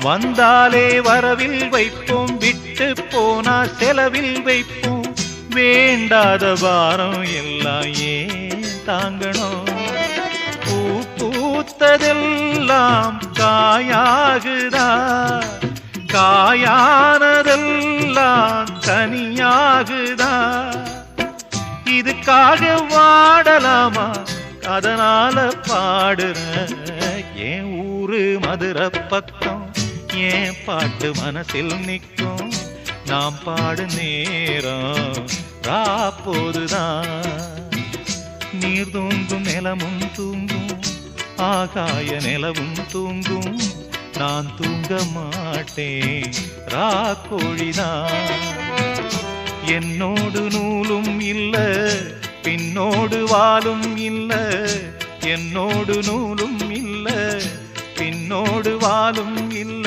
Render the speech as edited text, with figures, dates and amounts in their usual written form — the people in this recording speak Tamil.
வந்தாலே வரவில் வைப்போம், விட்டு போனா செலவில் வைப்போம். வேண்டாத பாரம் எல்லாம் ஏன் தாங்கணும்? பூ பூத்ததெல்லாம் காயாகுதா, காயானதெல்லாம் கனியாகுதா? இதுக்காக வாடலாமா? அதனால பாடுற என் ஊரு மதுரை பக்கம், ஏன் பாட்டு மனசில் நிற்கும். நாம் பாடு நேரம் ராப்போதுதான். நீர் தூங்கும் நிலமும் தூங்கும், ஆகாய நிலவும் தூங்கும். நான் தூங்க மாட்டேன் ராக்கோழிதான். என்னோடு நூலும் இல்ல, பின்னோடு வாலும் இல்ல. என்னோடு நூலும் இல்ல, பின்னோடு வாலும் இல்ல.